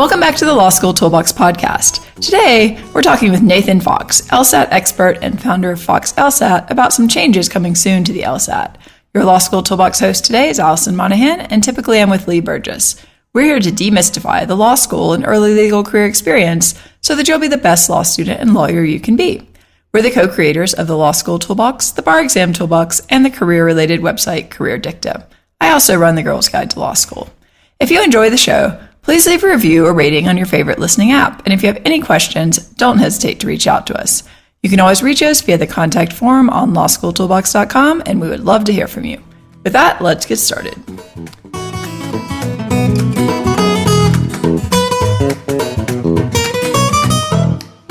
Welcome back to the Law School Toolbox podcast. Today, we're talking with Nathan Fox, LSAT expert and founder of Fox LSAT, about some changes coming soon to the LSAT. Your Law School Toolbox host today is Allison Monahan, and typically I'm with Lee Burgess. We're here to demystify the law school and early legal career experience so that you'll be the best law student and lawyer you can be. We're the co-creators of the Law School Toolbox, the Bar Exam Toolbox, and the career-related website Career Dicta. I also run the Girls Guide to Law School. If you enjoy the show, please leave a review or rating on your favorite listening app. And if you have any questions, don't hesitate to reach out to us. You can always reach us via the contact form on lawschooltoolbox.com, and we would love to hear from you. With that, let's get started.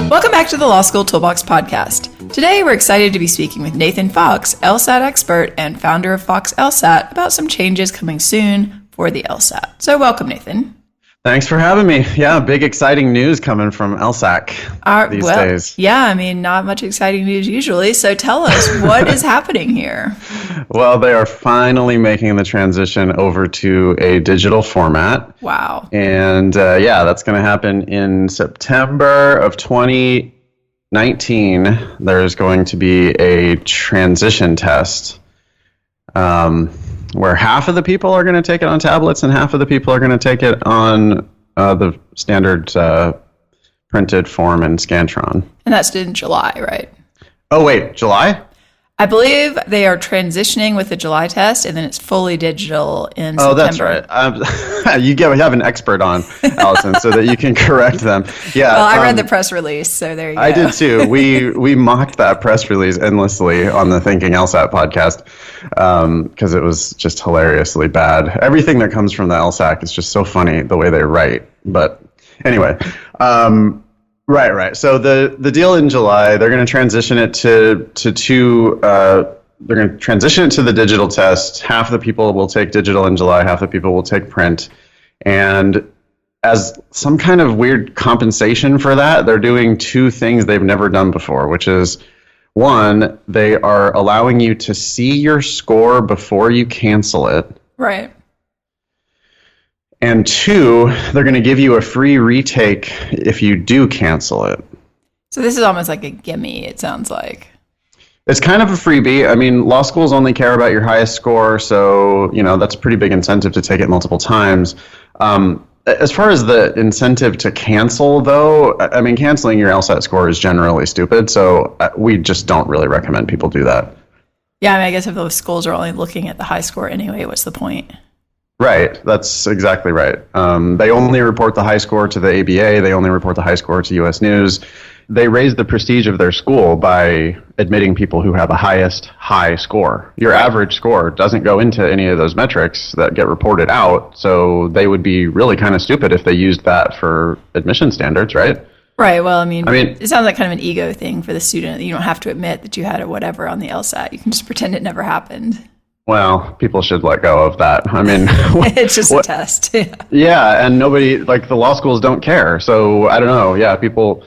Welcome back to the Law School Toolbox podcast. Today, we're excited to be speaking with Nathan Fox, LSAT expert and founder of Fox LSAT, about some changes coming soon for the LSAT. So welcome, Nathan. Thanks for having me. Yeah, big exciting news coming from LSAC these days. Yeah, I mean, not much exciting news usually. So tell us, what is happening here? Well, they are finally making the transition over to a digital format. Wow. And that's going to happen in September of 2019. There's going to be a transition test. Where half of the people are going to take it on tablets and half of the people are going to take it on the standard printed form and Scantron. And that's in July, right? Oh, wait, July? I believe they are transitioning with the July test, and then it's fully digital in September. Oh, that's right. We have an expert on, Allison, so that you can correct them. Yeah. Well, I read the press release, so there you go. I did too. We mocked that press release endlessly on the Thinking LSAT podcast because it was just hilariously bad. Everything that comes from the LSAC is just so funny the way they write. But anyway. Right. So the deal in July, they're going to transition it to they're going to transition it to the digital test. Half the people will take digital in July, half the people will take print. And as some kind of weird compensation for that, they're doing two things they've never done before, which is, one, they are allowing you to see your score before you cancel it. Right. And two, they're going to give you a free retake if you do cancel it. So this is almost like a gimme, it sounds like. It's kind of a freebie. I mean, law schools only care about your highest score, so, that's a pretty big incentive to take it multiple times. As far as the incentive to cancel, though, I mean, canceling your LSAT score is generally stupid, so we just don't really recommend people do that. Yeah, I mean, I guess if those schools are only looking at the high score anyway, what's the point? Right. That's exactly right. They only report the high score to the ABA. They only report the high score to U.S. News. They raise the prestige of their school by admitting people who have a high score. Your average score doesn't go into any of those metrics that get reported out, so they would be really kind of stupid if they used that for admission standards, right? Right. Well, I mean, it sounds like kind of an ego thing for the student. You don't have to admit that you had a whatever on the LSAT. You can just pretend it never happened. Well, people should let go of that. I mean, it's just a test. Yeah, and nobody, like the law schools don't care. So I don't know. Yeah, people,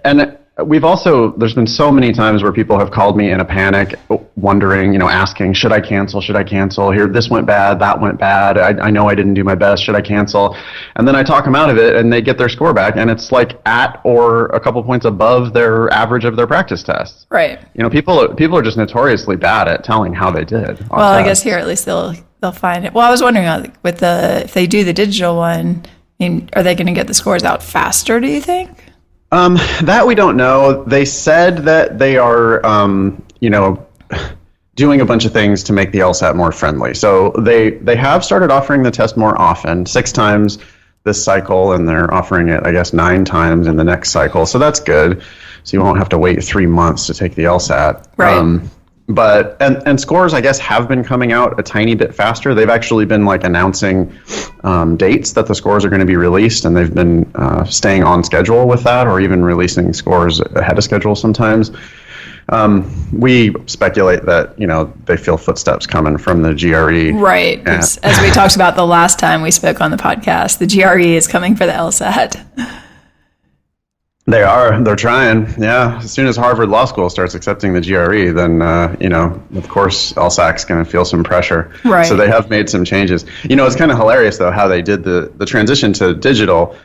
and we've also, there's been so many times where people have called me in a panic, wondering, asking, should I cancel? Here, this went bad, that went bad. I know I didn't do my best. Should I cancel? And then I talk them out of it and they get their score back and it's like at or a couple points above their average of their practice tests. Right. People are just notoriously bad at telling how they did. Well, I guess here at least they'll find it. Well, I was wondering if they do the digital one, are they going to get the scores out faster, do you think? That we don't know. They said that they are, doing a bunch of things to make the LSAT more friendly. So they have started offering the test more often, 6 times this cycle, and they're offering it, I guess, 9 times in the next cycle. So that's good. So you won't have to wait 3 months to take the LSAT. Right. But scores, I guess, have been coming out a tiny bit faster. They've actually been announcing dates that the scores are going to be released, and they've been staying on schedule with that, or even releasing scores ahead of schedule sometimes. We speculate that they feel footsteps coming from the GRE. Right, as we talked about the last time we spoke on the podcast, the GRE is coming for the LSAT. They are. They're trying. Yeah. As soon as Harvard Law School starts accepting the GRE, then, of course, LSAC's going to feel some pressure. Right. So they have made some changes. It's kind of hilarious, though, how they did the transition to digital.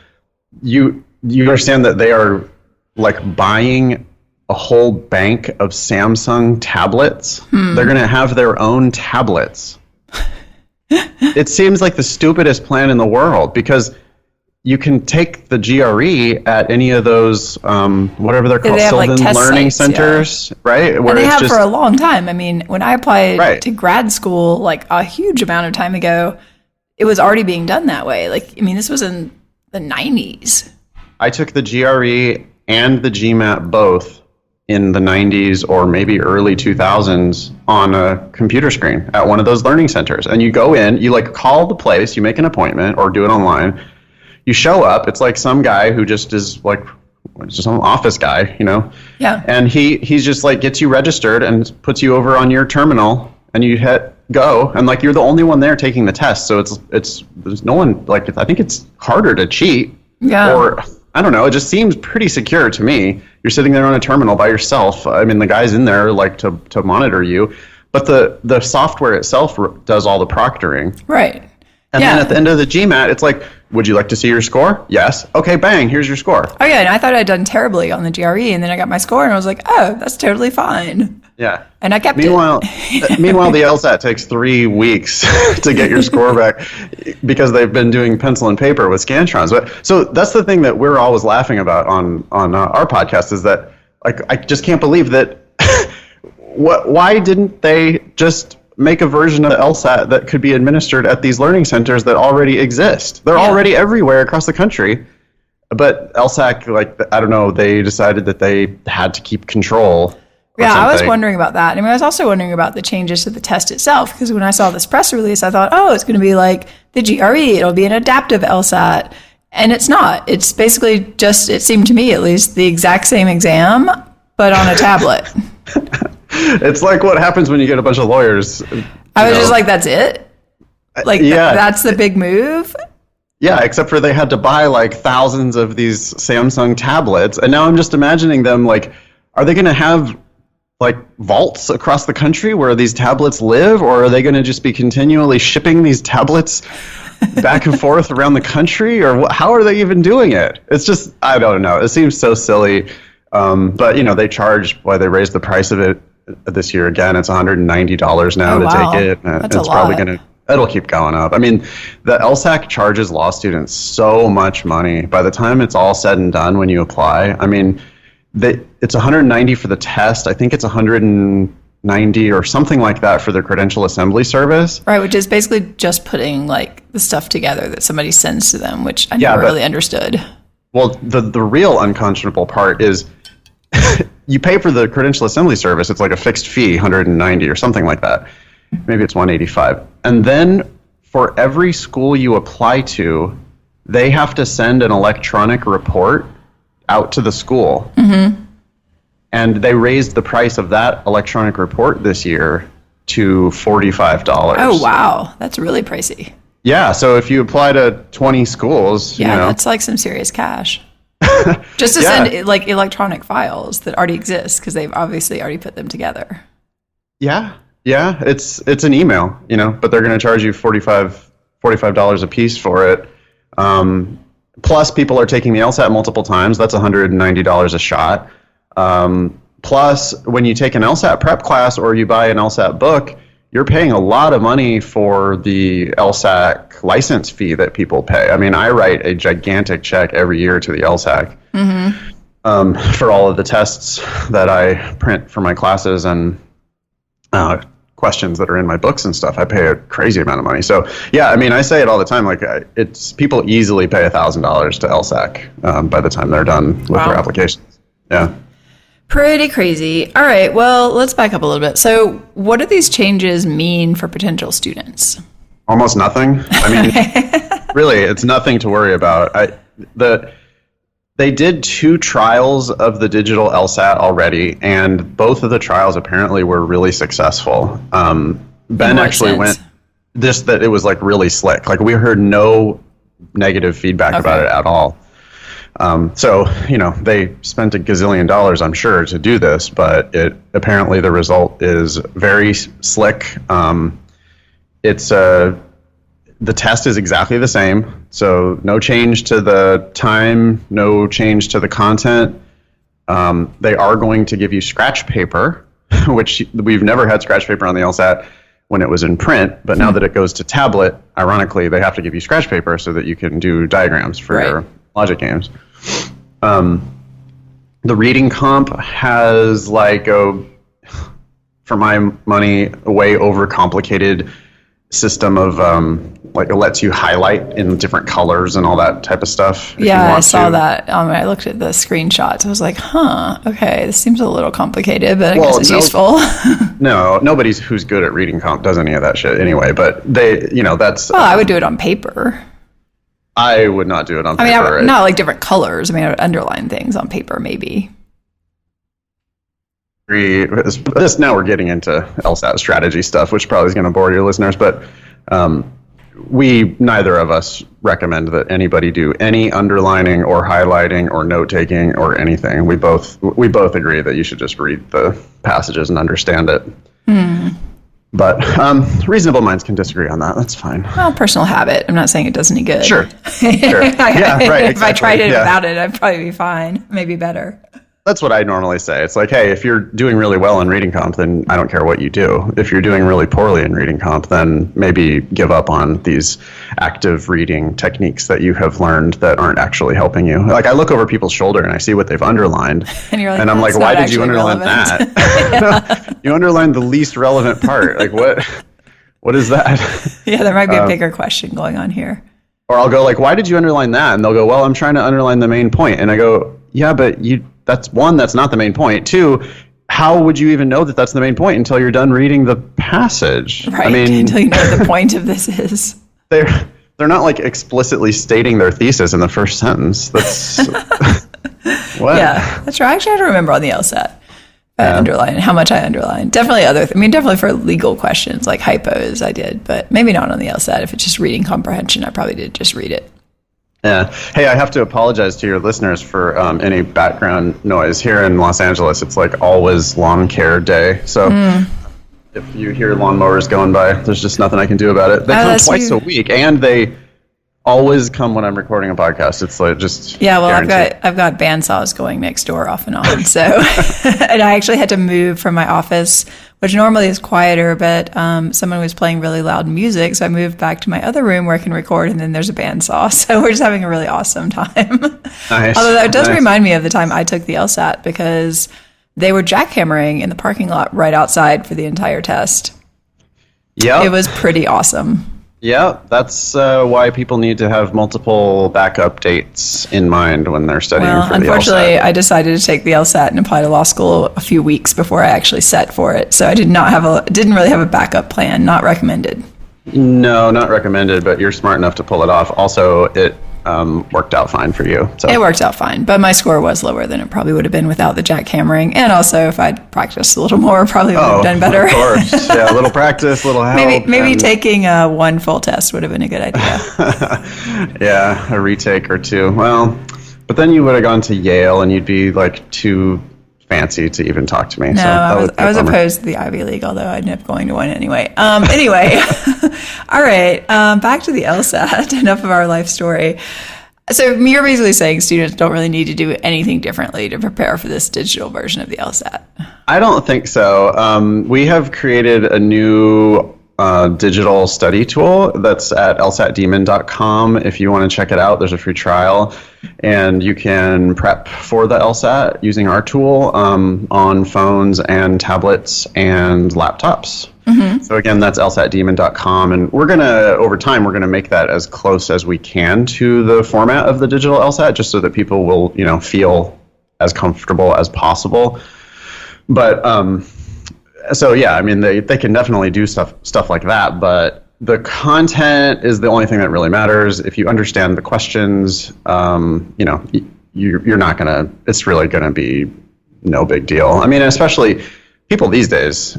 You understand that they are, like, buying a whole bank of Samsung tablets. They're going to have their own tablets. It seems like the stupidest plan in the world, because you can take the GRE at any of those, whatever they're called, Sylvan Learning Centers, right? Where and they have for a long time. I mean, when I applied to grad school, like a huge amount of time ago, it was already being done that way. Like, I mean, this was in the 90s. I took the GRE and the GMAT both in the 90s or maybe early 2000s on a computer screen at one of those learning centers. And you go in, you like call the place, you make an appointment or do it online. You show up, it's like some guy who just is like, just some office guy, Yeah. And he's just like gets you registered and puts you over on your terminal and you hit go. And like, you're the only one there taking the test. So there's no one, like, I think it's harder to cheat. Yeah. Or, I don't know, it just seems pretty secure to me. You're sitting there on a terminal by yourself. I mean, the guy's in there like to monitor you, but the software itself does all the proctoring. Right. And then at the end of the GMAT, it's like, would you like to see your score? Yes. Okay, bang, here's your score. Oh, yeah, and I thought I'd done terribly on the GRE, and then I got my score, and I was like, oh, that's totally fine. Yeah. And I kept it. Meanwhile, the LSAT takes 3 weeks to get your score back because they've been doing pencil and paper with Scantrons. But so that's the thing that we're always laughing about on our podcast is that, like, I just can't believe that. Why didn't they just make a version of the LSAT that could be administered at these learning centers that already exist? They're already everywhere across the country. But LSAC, like, I don't know, they decided that they had to keep control. Yeah, I was wondering about that. I mean, I was also wondering about the changes to the test itself, because when I saw this press release, I thought, oh, it's going to be like the GRE. It'll be an adaptive LSAT. And it's not. It's basically just, it seemed to me at least, the exact same exam, but on a tablet. It's like what happens when you get a bunch of lawyers. I was just like, that's it? Like, that's the big move? Yeah, except for they had to buy like thousands of these Samsung tablets. And now I'm just imagining them like, are they going to have like vaults across the country where these tablets live? Or are they going to just be continually shipping these tablets back and forth around the country? Or how are they even doing it? It's just, I don't know. It seems so silly. But, they they raised the price of it this year again. It's $190 now take it. That's it's probably it'll keep going up. I mean, the LSAC charges law students so much money. By the time it's all said and done when you apply, I mean, it's $190 for the test. I think it's $190 or something like that for the credential assembly service. Right, which is basically just putting like the stuff together that somebody sends to them, which I never really understood. Well, the real unconscionable part is you pay for the credential assembly service. It's like a fixed fee, $190 or something like that. Maybe it's $185. And then for every school you apply to, they have to send an electronic report out to the school. Mm-hmm. And they raised the price of that electronic report this year to $45. Oh, wow. That's really pricey. Yeah. So if you apply to 20 schools, that's like some serious cash. Just to send like electronic files that already exist because they've obviously already put them together. Yeah. Yeah. It's an email, but they're going to charge you $45 a piece for it. Plus people are taking the LSAT multiple times. That's $190 a shot. Plus when you take an LSAT prep class or you buy an LSAT book, you're paying a lot of money for the LSAC license fee that people pay. I mean, I write a gigantic check every year to the LSAC for all of the tests that I print for my classes and questions that are in my books and stuff. I pay a crazy amount of money. So, yeah, I mean, I say it all the time. Like, it's people easily pay $1,000 to LSAC by the time they're done with their applications. Yeah. Pretty crazy. All right, well, let's back up a little bit. So what do these changes mean for potential students? Almost nothing. I mean, really, it's nothing to worry about. They did 2 trials of the digital LSAT already, and both of the trials apparently were really successful. Ben actually went, just that it was like really slick. Like we heard no negative feedback about it at all. So, they spent $1 gazillion, I'm sure, to do this, but apparently the result is very slick. The test is exactly the same, so no change to the time, no change to the content. They are going to give you scratch paper, which we've never had scratch paper on the LSAT when it was in print, but now that it goes to tablet, ironically, they have to give you scratch paper so that you can do diagrams for your logic games. The reading comp has for my money, a way overcomplicated system of it lets you highlight in different colors and all that type of stuff. Yeah, I saw that. I looked at the screenshots. I was like, okay, this seems a little complicated, but I guess it's useful. No, nobody who's good at reading comp does any of that shit anyway, but that's... Well, I would do it on paper. I would not do it on paper. I mean, not like different colors. I mean, I would underline things on paper, maybe. This now we're getting into LSAT strategy stuff, which probably is going to bore your listeners, but neither of us recommend that anybody do any underlining or highlighting or note taking or anything. We both agree that you should just read the passages and understand it. But reasonable minds can disagree on that. That's fine. Well, personal habit. I'm not saying it does any good. Sure. Yeah, right. If Exactly. I tried it without it, I'd probably be fine. Maybe better. That's what I normally say. It's like, hey, if you're doing really well in reading comp, then I don't care what you do. If you're doing really poorly in reading comp, then maybe give up on these active reading techniques that you have learned that aren't actually helping you. Like, I look over people's shoulder and I see what they've underlined. And you're like, and I'm like, why did you underline relevant. that? You underlined the least relevant part. Like, what is that? Yeah, there might be a bigger question going on here. Or I'll go like, why did you underline that? And they'll go, well, I'm trying to underline the main point. And I go, yeah, but that's not the main point. Two, how would you even know that that's the main point until you're done reading the passage? Right, I mean, until you know what the point of this is. They're not like explicitly stating their thesis in the first sentence. That's what? Yeah, that's right. Actually, I have to remember on the LSAT. Underline how much I underlined. Definitely for legal questions like hypos I did, but maybe not on the LSAT. If it's just reading comprehension, I probably did just read it. Yeah. Hey, I have to apologize to your listeners for any background noise. Here in Los Angeles, it's like always lawn care day. So if you hear lawnmowers going by, there's just nothing I can do about it. They come twice a week, and they always come when I'm recording a podcast. It's like just guaranteed. I've got bandsaws going next door off and on. So, and I actually had to move from my office, which normally is quieter, but someone was playing really loud music, so I moved back to my other room where I can record, and then there's a bandsaw. So we're just having a really awesome time. Nice. Although that does remind me of the time I took the LSAT because they were jackhammering in the parking lot right outside for the entire test. Yeah, it was pretty awesome. Yeah, that's why people need to have multiple backup dates in mind when they're studying for the LSAT. Unfortunately, I decided to take the LSAT and apply to law school a few weeks before I actually set for it. So I didn't really have a backup plan. Not recommended. No, not recommended, but you're smart enough to pull it off. Also, it worked out fine for you. So. It worked out fine, but my score was lower than it probably would have been without the jackhammering. And also, if I'd practiced a little more, probably would have done better. Of course. Yeah, a little practice, a little help. Maybe taking one full test would have been a good idea. Yeah, a retake or two. Well, but then you would have gone to Yale and you'd be like too fancy to even talk to me. No, so I was opposed to the Ivy League, although I ended up going to one anyway. Anyway, all right, back to the LSAT. Enough of our life story. So you're basically saying students don't really need to do anything differently to prepare for this digital version of the LSAT. I don't think so. We have created a new digital study tool that's at lsatdemon.com. If you want to check it out, there's a free trial, and you can prep for the LSAT using our tool on phones and tablets and laptops. Mm-hmm. So again, that's lsatdemon.com, and over time, we're gonna make that as close as we can to the format of the digital LSAT, just so that people will, feel as comfortable as possible. But so yeah, I mean, they can definitely do stuff like that, but the content is the only thing that really matters. If you understand the questions, you're not gonna. It's really gonna be no big deal. I mean, especially people these days,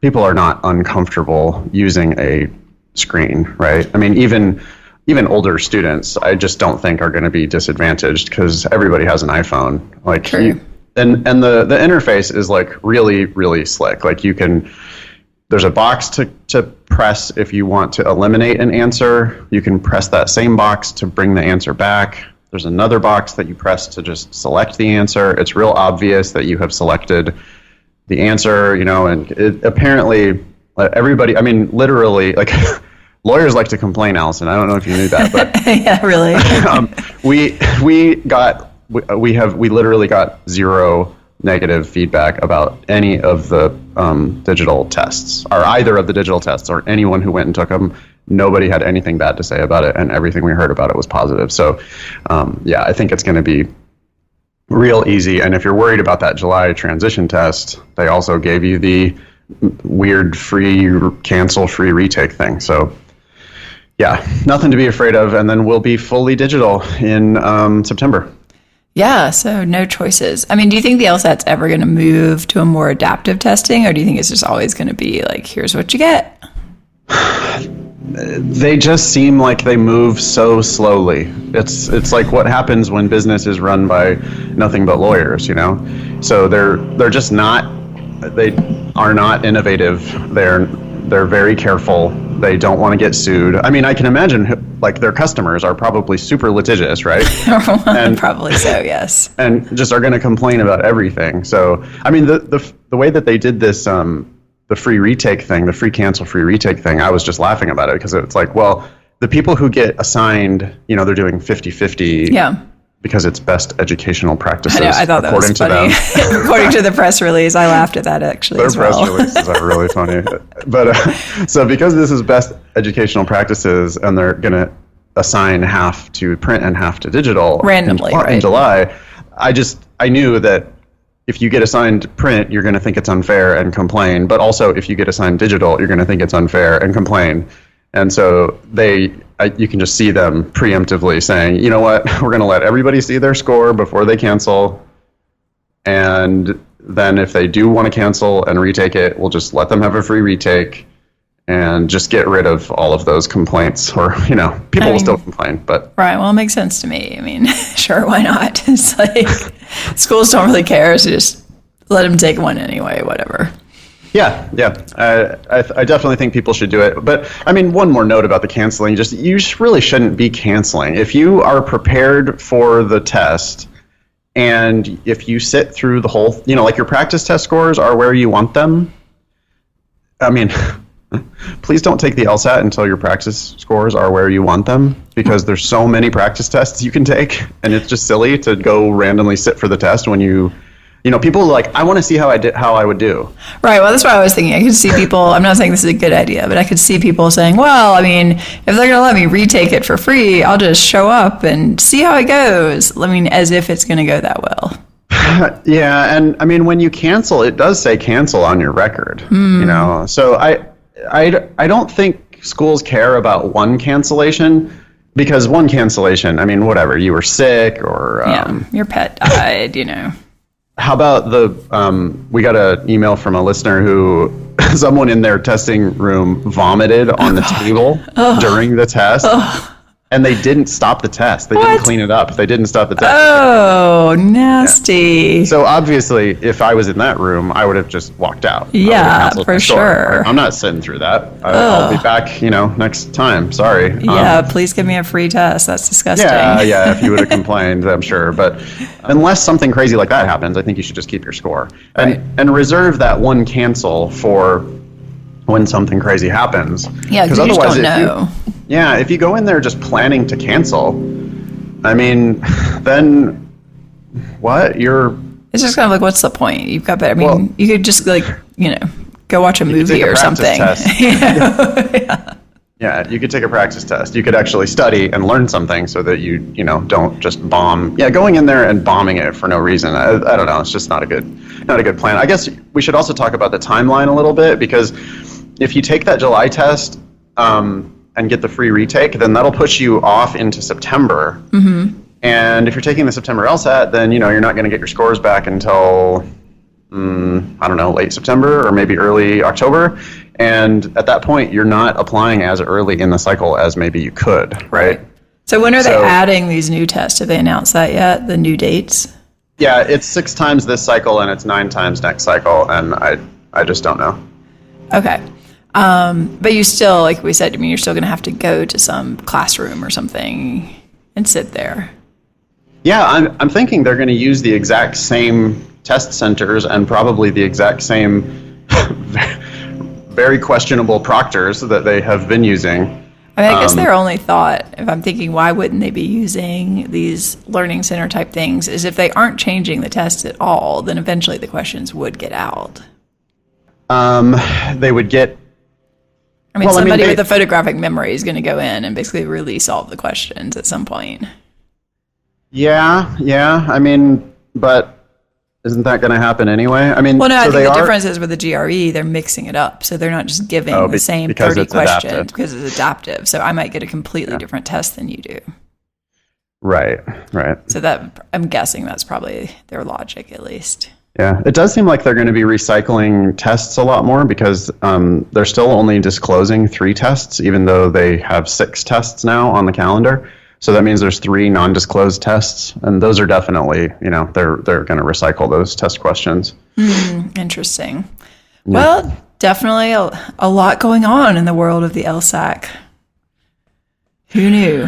people are not uncomfortable using a screen, right? I mean, even even older students, I just don't think are going to be disadvantaged because everybody has an iPhone. Like, True. and the interface is like really, really slick. Like there's a box to press if you want to eliminate an answer. You can press that same box to bring the answer back. There's another box that you press to just select the answer. It's real obvious that you have selected the answer, and apparently everybody, I mean, literally, like, lawyers like to complain, Allison. I don't know if you knew that, but yeah, really. we literally got zero negative feedback about any of the digital tests, or either of the digital tests, or anyone who went and took them. Nobody had anything bad to say about it, and everything we heard about it was positive. So, I think it's going to be real easy. And if you're worried about that July transition test, they also gave you the weird free retake thing. So, yeah, nothing to be afraid of. And then we'll be fully digital in September. Yeah, so no choices. I mean, do you think the LSAT's ever going to move to a more adaptive testing, or do you think it's just always going to be like, here's what you get? They just seem like they move so slowly. It's like what happens when business is run by nothing but lawyers, So they're just not. They are not innovative. They're very careful. They don't want to get sued. I mean, I can imagine like their customers are probably super litigious, right? And probably so, yes. And just are going to complain about everything. So, I mean, the way that they did this, the free retake thing, the free cancel free retake thing, I was just laughing about it because it's like, well, the people who get assigned, they're doing 50-50. Yeah. Because it's best educational practices. I thought that was funny. According to the press release, I laughed at that actually. Their press releases are really funny. But so because this is best educational practices, and they're going to assign half to print and half to digital randomly in July, I knew that if you get assigned print, you're going to think it's unfair and complain. But also, if you get assigned digital, you're going to think it's unfair and complain. And so you can just see them preemptively saying, you know what, we're going to let everybody see their score before they cancel. And then if they do want to cancel and retake it, we'll just let them have a free retake and just get rid of all of those complaints. Or, people will still complain. But right, well, it makes sense to me. I mean, sure, why not? It's like schools don't really care, so just let them take one anyway, whatever. Yeah. I definitely think people should do it. But, I mean, one more note about the canceling. You really shouldn't be canceling. If you are prepared for the test, and if you sit through the whole, like your practice test scores are where you want them, I mean, please don't take the LSAT until your practice scores are where you want them, because there's so many practice tests you can take, and it's just silly to go randomly sit for the test when people are like, I want to see how I would do. Right. Well, that's what I was thinking. I could see people, I'm not saying this is a good idea, but I could see people saying, well, I mean, if they're going to let me retake it for free, I'll just show up and see how it goes. I mean, as if it's going to go that well. Yeah. And I mean, when you cancel, it does say cancel on your record, So I don't think schools care about one cancellation, because one cancellation, I mean, whatever, you were sick or your pet died, How about we got an email from a listener who someone in their testing room vomited on the table during the test. And they didn't stop the test. They didn't clean it up. They didn't stop the test. Oh, nasty. Yeah. So obviously, if I was in that room, I would have just walked out. Yeah, for sure. I'm not sitting through that. I'll be back, next time. Sorry. Yeah, please give me a free test. That's disgusting. Yeah, if you would have complained, I'm sure. But unless something crazy like that happens, I think you should just keep your score. And reserve that one cancel for when something crazy happens. Yeah, because you just don't know. If you go in there just planning to cancel, I mean, then what? It's just kind of like, what's the point? You've got better. I mean, you could just go watch a movie or something. Yeah, you could take a practice test. You could actually study and learn something so that you don't just bomb. Yeah, going in there and bombing it for no reason. I don't know. It's just not a good plan. I guess we should also talk about the timeline a little bit, because if you take that July test and get the free retake, then that'll push you off into September. Mm-hmm. And if you're taking the September LSAT, then you're not going to get your scores back until I don't know, late September or maybe early October. And at that point, you're not applying as early in the cycle as maybe you could, right? So when are they adding these new tests? Have they announced that yet, the new dates? Yeah, it's 6 times this cycle and it's 9 times next cycle, and I just don't know. Okay. But you still, like we said, I mean, you're still going to have to go to some classroom or something and sit there. Yeah, I'm thinking they're going to use the exact same test centers and probably the exact same very questionable proctors that they have been using. I mean, I guess their only thought, if I'm thinking, why wouldn't they be using these learning center type things, is if they aren't changing the tests at all, then eventually the questions would get out. They would get... I mean, somebody with a photographic memory is going to go in and basically release all of the questions at some point. Yeah. I mean, but isn't that going to happen anyway? I mean, well, no, I think the difference is with the GRE, they're mixing it up. So they're not just giving the same 30 questions because it's adaptive. So I might get a completely different test than you do. Right. So that, I'm guessing that's probably their logic, at least. Yeah, it does seem like they're going to be recycling tests a lot more because they're still only disclosing 3 tests, even though they have 6 tests now on the calendar. So that means there's 3 non-disclosed tests, and those are definitely, they're going to recycle those test questions. Interesting. Yeah. Well, definitely a lot going on in the world of the LSAC. Who knew?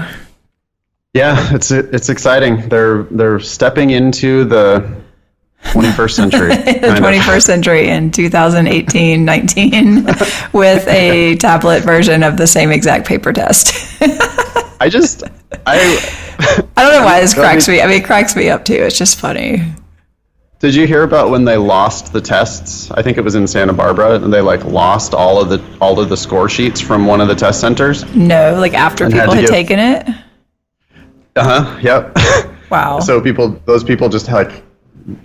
Yeah, it's exciting. They're stepping into the 21st century. The 21st century in 2018-19 with a tablet version of the same exact paper test. I don't know why this cracks me. I mean, it cracks me up too. It's just funny. Did you hear about when they lost the tests? I think it was in Santa Barbara, and they lost all of the score sheets from one of the test centers. No, after people had taken it. Yep. Wow. So those people just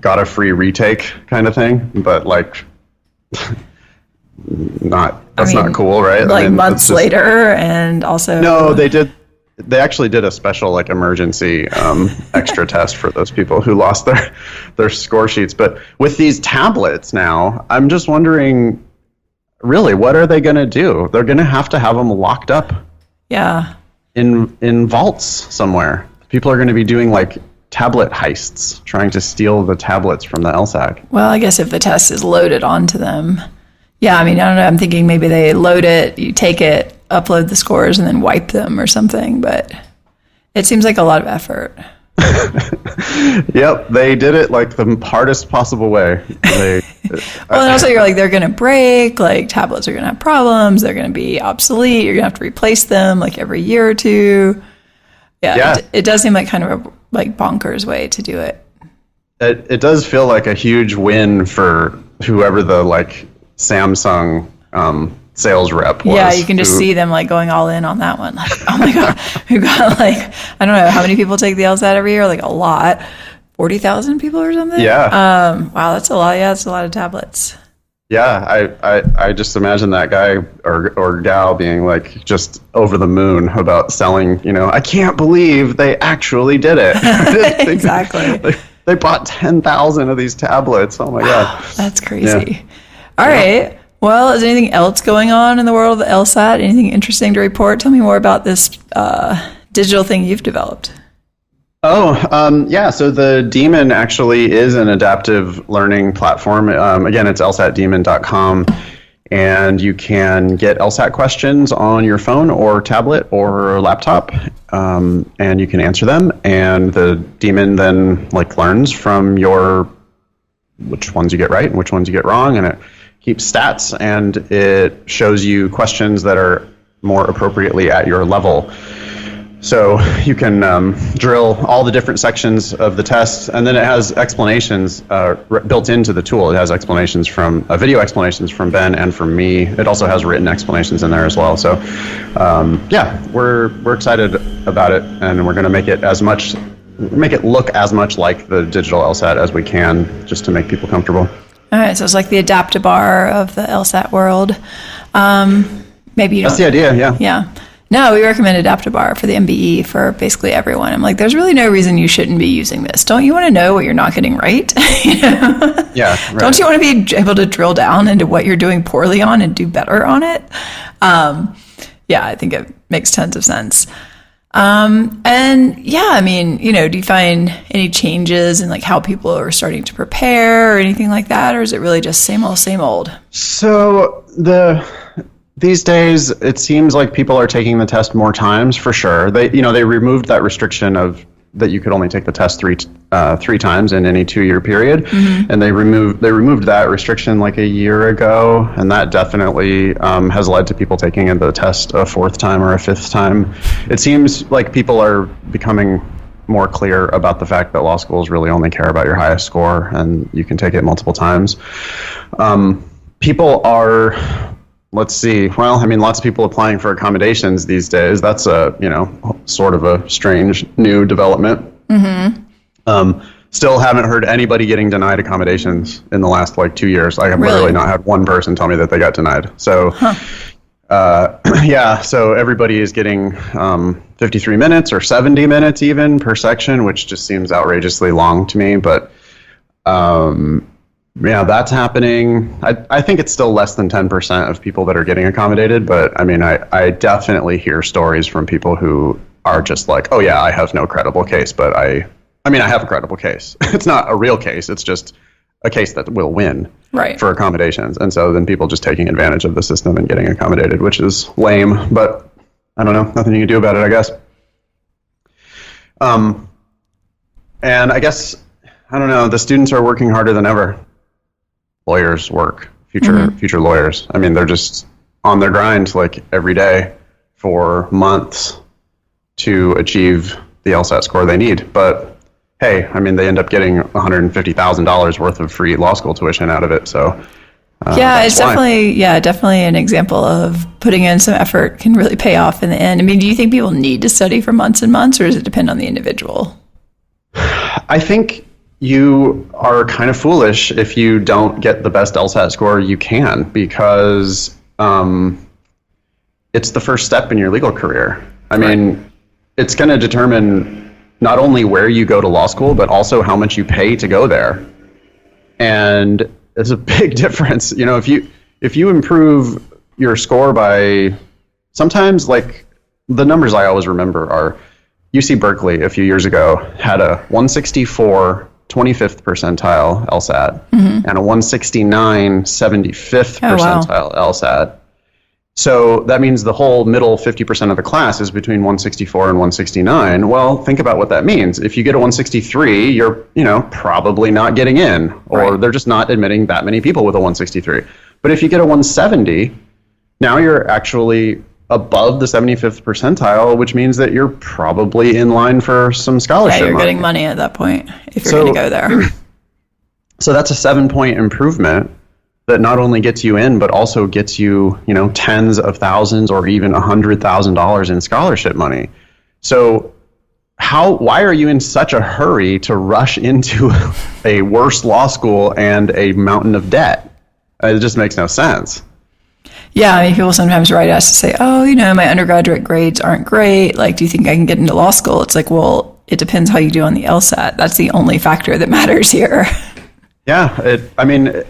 got a free retake kind of thing, but not cool, right? Months later, and also no, they actually did a special emergency extra test for those people who lost their score sheets. But with these tablets now, I'm just wondering, really, what are they going to do? They're going to have them locked up. Yeah. In vaults somewhere. People are going to be doing tablet heists, trying to steal the tablets from the LSAC. Well, I guess if the test is loaded onto them. Yeah, I mean, I don't know. I'm thinking maybe they load it, you take it, upload the scores, and then wipe them or something. But it seems like a lot of effort. Yep, they did it the hardest possible way. Well, and also you're they're going to break. Tablets are going to have problems. They're going to be obsolete. You're going to have to replace them every year or two. Yeah. It does seem kind of a bonkers way to do it. It does feel like a huge win for whoever the Samsung sales rep was. Yeah, you can just see them going all in on that one. Oh my God, we've got I don't know how many people take the LSAT every year. A lot, 40,000 people or something. Yeah. Wow, that's a lot. Yeah, that's a lot of tablets. Yeah, I just imagine that guy or gal being just over the moon about selling. I can't believe they actually did it. Exactly. They bought 10,000 of these tablets. Oh my God, that's crazy. Yeah. All right. Well, is anything else going on in the world of the LSAT? Anything interesting to report? Tell me more about this digital thing you've developed. Yeah. So the Demon actually is an adaptive learning platform. Again, it's lsatdemon.com, and you can get LSAT questions on your phone or tablet or laptop, and you can answer them. And the Demon then learns from which ones you get right and which ones you get wrong, and it keeps stats, and it shows you questions that are more appropriately at your level. So you can drill all the different sections of the test, and then it has explanations built into the tool. It has explanations video explanations from Ben and from me. It also has written explanations in there as well. So we're excited about it, and we're going to make it look as much like the digital LSAT as we can, just to make people comfortable. All right, so it's like the Adaptabar of the LSAT world. Maybe that's the idea, yeah. Yeah. No, we recommend AdaptAbar for the MBE for basically everyone. I'm like, there's really no reason you shouldn't be using this. Don't you want to know what you're not getting right? You know? Yeah. Right. Don't you want to be able to drill down into what you're doing poorly on and do better on it? Yeah, I think it makes tons of sense. And yeah, I mean, you know, do you find any changes in like how people are starting to prepare or anything like that? Or is it really just same old, same old? So these days, it seems like people are taking the test more times for sure. They removed that restriction of that you could only take the test three times in any 2-year period, and they removed that restriction like a year ago, and that definitely has led to people taking the test a 4th time or a 5th time. It seems like people are becoming more clear about the fact that law schools really only care about your highest score, and you can take it multiple times. People are. Let's see. Well, I mean, lots of people applying for accommodations these days. That's sort of a strange new development. Still haven't heard anybody getting denied accommodations in the last 2 years. I have literally not had one person tell me that they got denied. So, so everybody is getting 53 minutes or 70 minutes even per section, which just seems outrageously long to me. But yeah, that's happening. I think it's still less than 10% of people that are getting accommodated, but I mean, I definitely hear stories from people who are just like, oh yeah, I have no credible case, but I have a credible case. It's not a real case. It's just a case that will win for accommodations. And so then people just taking advantage of the system and getting accommodated, which is lame, but I don't know, nothing you can do about it, I guess. And I guess, I don't know, the students are working harder than ever. Lawyers work, future lawyers. I mean, they're just on their grind every day for months to achieve the LSAT score they need. But hey, I mean, they end up getting $150,000 worth of free law school tuition out of it. So it's definitely an example of putting in some effort can really pay off in the end. I mean, do you think people need to study for months and months, or does it depend on the individual? I think you are kind of foolish if you don't get the best LSAT score you can, because it's the first step in your legal career. I mean, it's going to determine not only where you go to law school, but also how much you pay to go there. And it's a big difference. You know, if you improve your score by, sometimes the numbers I always remember are UC Berkeley a few years ago had a 164 25th percentile LSAT and a 169 75th percentile LSAT. So that means the whole middle 50% of the class is between 164 and 169. Well, think about what that means. If you get a 163, you're, probably not getting in, or they're just not admitting that many people with a 163. But if you get a 170, now you're actually above the 75th percentile, which means that you're probably in line for some scholarship money. You're getting money at that point if you're going to go there. So that's a 7-point improvement that not only gets you in, but also gets you, tens of thousands or even $100,000 in scholarship money. So why are you in such a hurry to rush into a worse law school and a mountain of debt? It just makes no sense. Yeah, I mean, people sometimes write us to say, oh, my undergraduate grades aren't great. Do you think I can get into law school? It's like, well, it depends how you do on the LSAT. That's the only factor that matters here. Yeah,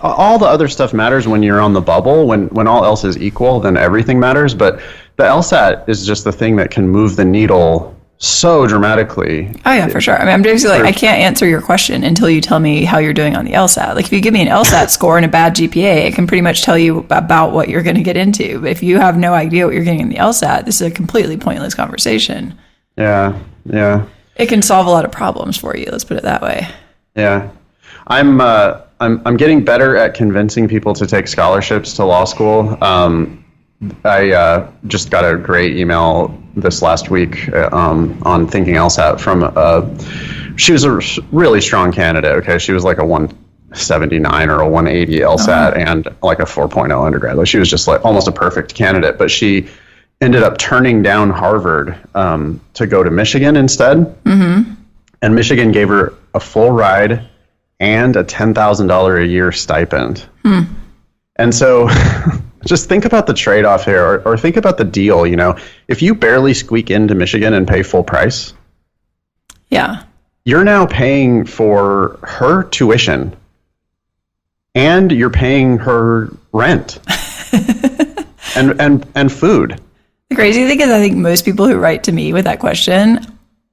all the other stuff matters when you're on the bubble. When all else is equal, then everything matters. But the LSAT is just the thing that can move the needle so dramatically. Oh yeah, for sure. I mean, I'm basically I can't answer your question until you tell me how you're doing on the LSAT. If you give me an LSAT score and a bad GPA, it can pretty much tell you about what you're going to get into. But if you have no idea what you're getting in the LSAT, this is a completely pointless conversation. Yeah. It can solve a lot of problems for you. Let's put it that way. Yeah. I'm getting better at convincing people to take scholarships to law school. I just got a great email this last week on Thinking LSAT from she was a really strong candidate. Okay, she was like a 179 or a 180 LSAT and like a 4.0 undergrad. She was just almost a perfect candidate, but she ended up turning down Harvard to go to Michigan instead. And Michigan gave her a full ride and a $10,000 a year stipend. And so just think about the trade-off here, or think about the deal. If you barely squeak into Michigan and pay full price, yeah, you're now paying for her tuition, and you're paying her rent and food. The crazy thing is, I think most people who write to me with that question,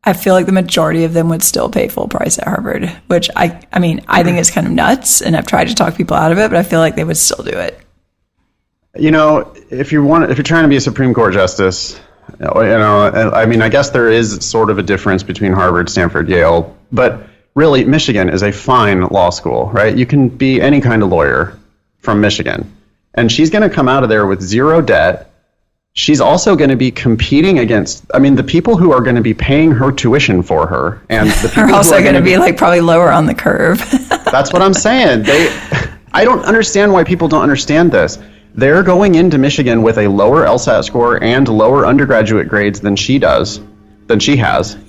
I feel like the majority of them would still pay full price at Harvard, which I think is kind of nuts, and I've tried to talk people out of it, but I feel like they would still do it. If you're trying to be a Supreme Court justice, I guess there is sort of a difference between Harvard, Stanford, Yale, but really Michigan is a fine law school, right? You can be any kind of lawyer from Michigan, and she's going to come out of there with zero debt. She's also going to be competing against, the people who are going to be paying her tuition for her, and the people are also going to be like probably lower on the curve. That's what I'm saying. I don't understand why people don't understand this. They're going into Michigan with a lower LSAT score and lower undergraduate grades than she has.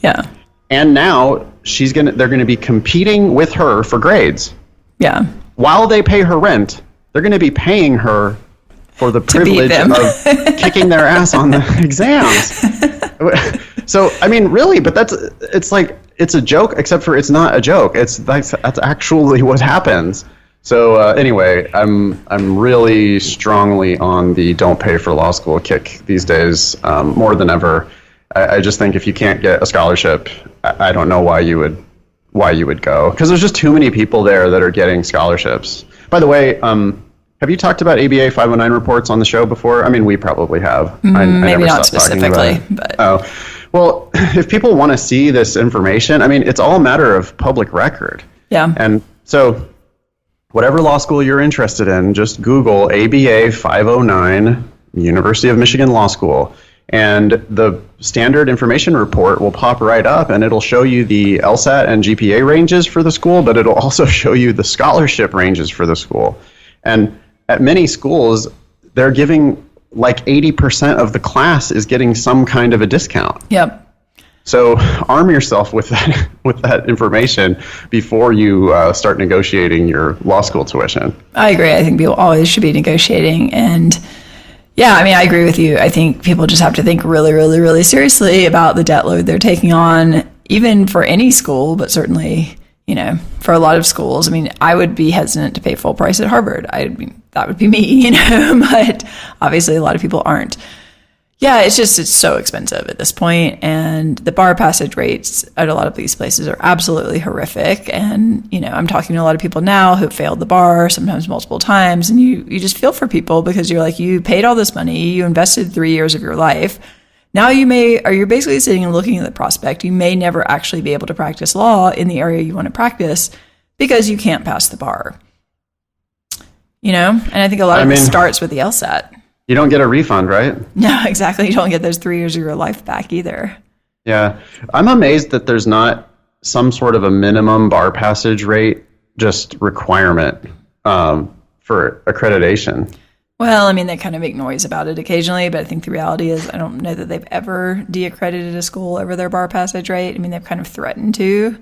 Yeah. And now they're going to be competing with her for grades. Yeah. While they pay her rent, they're going to be paying her for the privilege of kicking their ass on the exams. So, really, but it's a joke, except for it's not a joke. That's actually what happens. So anyway, I'm really strongly on the don't pay for law school kick these days, more than ever. I just think if you can't get a scholarship, I don't know why you would go, because there's just too many people there that are getting scholarships. By the way, have you talked about ABA 509 reports on the show before? We probably have. Maybe not specifically, but well, if people want to see this information, it's all a matter of public record. Yeah. And so, whatever law school you're interested in, just Google ABA 509, University of Michigan Law School, and the standard information report will pop right up, and it'll show you the LSAT and GPA ranges for the school, but it'll also show you the scholarship ranges for the school. And at many schools, they're giving like 80% of the class is getting some kind of a discount. Yep. So arm yourself with that information before you start negotiating your law school tuition. I agree. I think people always should be negotiating. And yeah, I agree with you. I think people just have to think really, really, really seriously about the debt load they're taking on, even for any school, but certainly, for a lot of schools. I would be hesitant to pay full price at Harvard. That would be me, but obviously a lot of people aren't. Yeah, it's so expensive at this point, and the bar passage rates at a lot of these places are absolutely horrific. And I'm talking to a lot of people now who failed the bar, sometimes multiple times, and you just feel for people, because you're like, you paid all this money, you invested 3 years of your life. Now you're basically sitting and looking at the prospect. You may never actually be able to practice law in the area you want to practice because you can't pass the bar. And I think a lot of it starts with the LSAT. You don't get a refund, right? No, exactly. You don't get those 3 years of your life back either. Yeah. I'm amazed that there's not some sort of a minimum bar passage rate just requirement for accreditation. Well, they kind of make noise about it occasionally, but I think the reality is I don't know that they've ever de-accredited a school over their bar passage rate. They've kind of threatened to.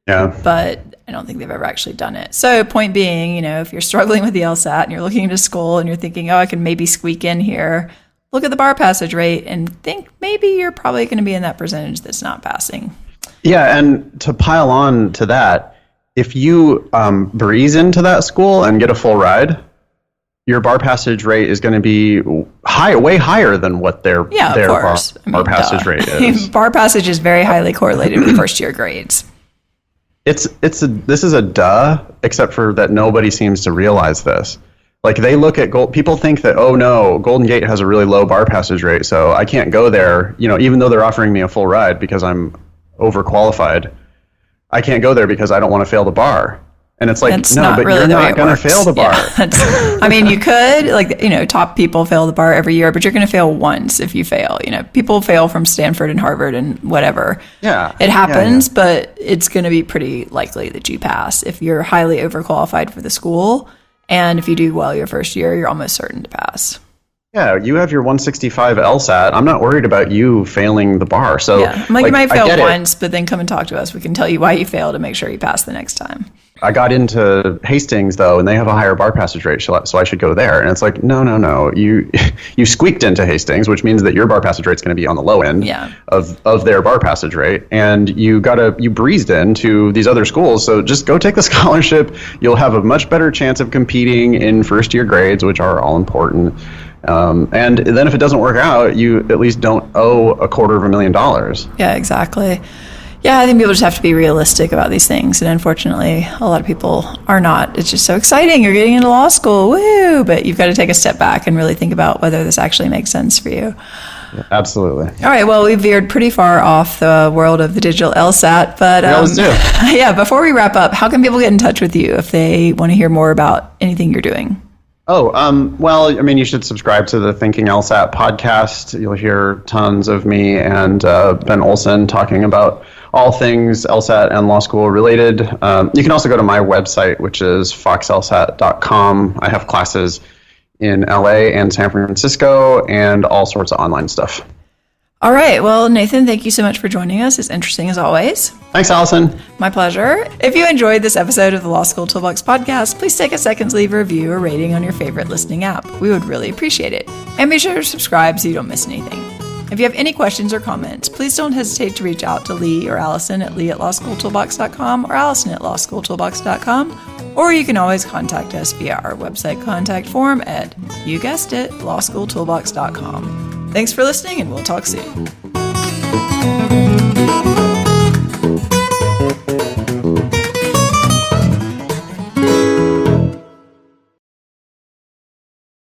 Yeah. But I don't think they've ever actually done it. So point being, if you're struggling with the LSAT and you're looking at a school and you're thinking, I can maybe squeak in here, look at the bar passage rate and think maybe you're probably going to be in that percentage that's not passing. Yeah, and to pile on to that, if you breeze into that school and get a full ride, your bar passage rate is going to be way higher than what their bar passage rate is. Bar passage is very highly correlated with first year grades. This is a duh, except for that nobody seems to realize this. Like, they look at people think that, oh no, Golden Gate has a really low bar passage rate, so I can't go there, even though they're offering me a full ride because I'm overqualified. I can't go there because I don't want to fail the bar. And it's like, that's no, but really you're not going to fail the bar. Yeah, you could, top people fail the bar every year, but you're going to fail once if you fail. People fail from Stanford and Harvard and whatever. Yeah. It happens, but it's going to be pretty likely that you pass if you're highly overqualified for the school. And if you do well your first year, you're almost certain to pass. Yeah, you have your 165 LSAT. I'm not worried about you failing the bar. So yeah, you might fail once, but then come and talk to us. We can tell you why you failed and make sure you pass the next time. I got into Hastings though, and they have a higher bar passage rate, so I should go there. And it's like, no. You squeaked into Hastings, which means that your bar passage rate's going to be on the low end of their bar passage rate, and you breezed into these other schools. So just go take the scholarship. You'll have a much better chance of competing in first year grades, which are all important. And then if it doesn't work out, you at least don't owe $250,000. Yeah, exactly. Yeah, I think people just have to be realistic about these things. And unfortunately, a lot of people are not. It's just so exciting. You're getting into law school. Woo! But you've got to take a step back and really think about whether this actually makes sense for you. Yeah, absolutely. All right. Well, we veered pretty far off the world of the digital LSAT. But yeah, before we wrap up, how can people get in touch with you if they want to hear more about anything you're doing? Well, I mean, you should subscribe to the Thinking LSAT podcast. You'll hear tons of me and Ben Olson talking about all things LSAT and law school related. You can also go to my website, which is foxlsat.com. I have classes in LA and San Francisco and all sorts of online stuff. All right. Well, Nathan, thank you so much for joining us. It's interesting as always. Thanks, Allison. My pleasure. If you enjoyed this episode of the Law School Toolbox podcast, please take a second to leave a review or rating on your favorite listening app. We would really appreciate it. And be sure to subscribe so you don't miss anything. If you have any questions or comments, please don't hesitate to reach out to Lee or Allison at lee@lawschooltoolbox.com or Allison at lawschooltoolbox.com. Or you can always contact us via our website contact form at, you guessed it, lawschooltoolbox.com. Thanks for listening, and we'll talk soon.